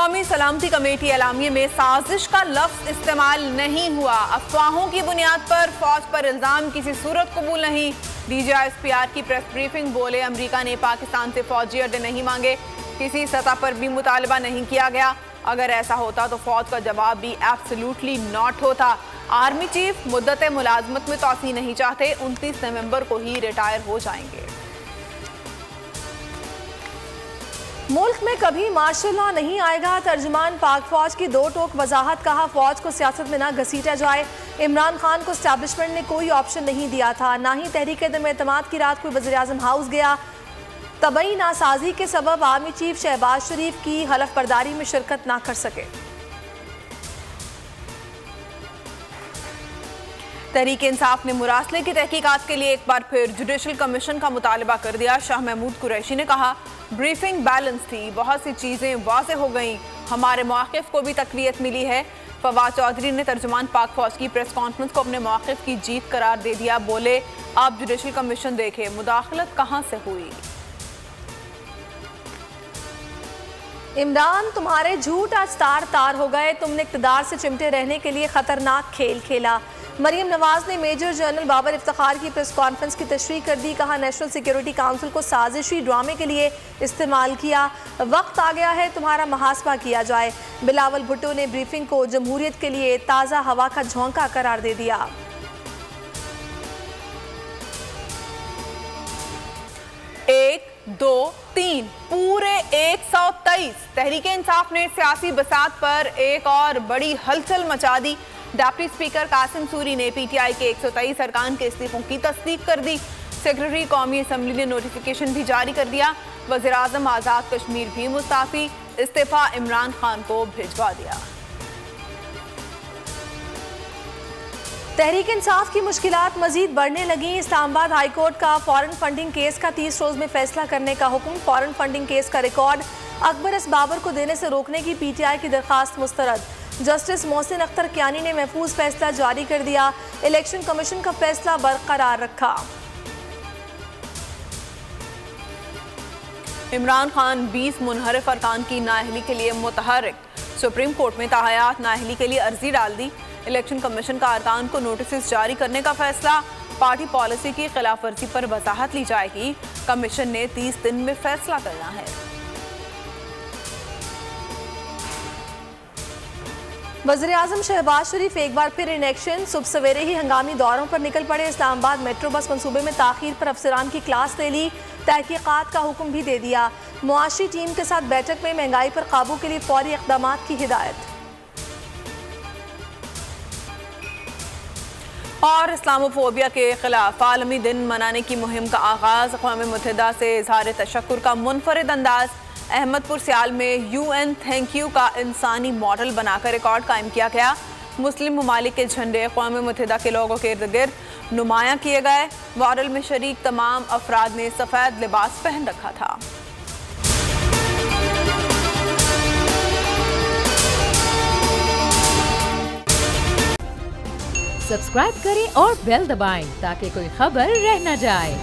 कौमी सलामती कमेटी एलामिये में साजिश का लफ्ज इस्तेमाल नहीं हुआ। अफवाहों की बुनियाद पर फौज पर इल्जाम किसी सूरत कबूल नहीं। DGISPR की प्रेस ब्रीफिंग बोले, अमेरिका ने पाकिस्तान से फौजी अड्डे नहीं मांगे, किसी सतह पर भी मुतालबा नहीं किया गया। अगर ऐसा होता तो फौज का जवाब भी एब्सोल्युटली नॉट होता। आर्मी चीफ मुद्दत मुलाजमत में तोसी नहीं चाहते, 29 नवंबर को ही रिटायर हो जाएंगे। मुल्क में कभी मार्शल लॉ नहीं आएगा, तर्जुमान पाक फौज की दो टोक वजाहत। कहा, फौज को सियासत में ना घसीटा जाए। इमरान खान को एस्टैब्लिशमेंट ने कोई ऑप्शन नहीं दिया था, ना ही तहरीक दम एतमाद की रात कोई वज़ीर-ए-आज़म हाउस गया। तबई नासाजी के सबब आर्मी चीफ शहबाज शरीफ की हलफ बर्दारी में शिरकत ना कर सके। तहरीक इंसाफ ने मुरासले की तहकीकात के लिए एक बार फिर जुडिशल कमीशन का मुतालबा कर दिया। शाह महमूद कुरैशी ने कहा, ब्रीफिंग बैलेंस थी, बहुत सी चीज़ें वाज़ेह हो गईं, हमारे मौक़िफ़ को भी तक़वियत मिली है। फवाद चौधरी ने तर्जुमान पाक फौज की प्रेस कॉन्फ्रेंस को अपने मौक़िफ़ की जीत करार दे दिया। बोले, आप जुडिशल कमीशन देखें, मुदाखलत कहाँ से हुई। इमरान, तुम्हारे झूठ आज तार तार हो गए, तुमने इक़्तिदार से चिमटे रहने के लिए खतरनाक खेल खेला। मरीम नवाज ने मेजर जनरल बाबर इफ्तिखार की प्रेस कॉन्फ्रेंस की तशरीह कर दी। कहा, नेशनल सिक्योरिटी काउंसिल को साजिशी ड्रामे के लिए इस्तेमाल किया, वक्त आ गया है तुम्हारा मुहासबा किया जाए। बिलावल भुट्टो ने ब्रीफिंग को जमहूरियत के लिए ताज़ा हवा का झोंका करार दे दिया। 1, 2, 3 पूरे 123 तहरीक इंसाफ ने सियासी बसात पर एक और बड़ी हलचल मचा दी। डिप्टी स्पीकर कासिम सूरी ने PTI के 123 अरकान के इस्तीफों की तस्दीक कर दी। सेक्रेटरी कौमी असम्बली ने नोटिफिकेशन भी जारी कर दिया। वज़ीर-ए-आज़म आज़ाद कश्मीर भी मुस्ताफ़ी, इस्तीफा इमरान खान को भिजवा दिया। तहरीक इंसाफ की मुश्किलात मजीद बढ़ने लगी। इस्लामाबाद हाई कोर्ट का फॉरेन फंडिंग केस का 30 रोज में फैसला करने का हुक्म। फॉरेन फंडिंग केस का रिकॉर्ड अकबर एस बाबर को देने से रोकने की PTI की दरखास्त मुस्तरद। जस्टिस मोहसिन अख्तर कियानी ने महफूज फैसला जारी कर दिया। इलेक्शन कमीशन का फैसला बरकरार रखा। इमरान खान 20 मुनहरिफ अरकान की नाअहली के लिए मुतहर्रिक। सुप्रीम कोर्ट में ताहयात नाअहली के लिए अर्जी डाल दी। इलेक्शन कमीशन का अरकान को नोटिस जारी करने का फैसला। पार्टी पॉलिसी की खिलाफ वर्जी पर वजाहत ली जाएगी। कमीशन ने 30 दिन में फैसला करना है। वज़ीर-ए-आज़म शहबाज शरीफ एक बार फिर इन एक्शन। सुबह सवेरे ही हंगामी दौरों पर निकल पड़े। इस्लामाबाद मेट्रो बस मंसूबे में ताख़ीर पर अफसरान की क्लास ले ली। तहकीकात का हुक्म भी दे दिया। मुआशी टीम के साथ बैठक में महंगाई पर काबू के लिए फौरी इक़दामात की हिदायत। और इस्लामोफोबिया के खिलाफ आलमी दिन मनाने की मुहिम का आगाज़। अक़वाम मुत्तहिदा से इज़हार तशक्कुर का मुनफरिद अंदाज। अहमदपुर सियाल में UN थैंक यू का इंसानी मॉडल बनाकर रिकॉर्ड कायम किया गया। मुस्लिम ममालिक के झंडे अक़वाम मुत्तहिदा के लोगों के इर्द गिर्द नुमायां किए गए। मॉडल में शरीक तमाम अफराद ने सफ़ेद लिबास पहन रखा था। सब्सक्राइब करें और बेल दबाएं ताकि कोई खबर रह न जाए।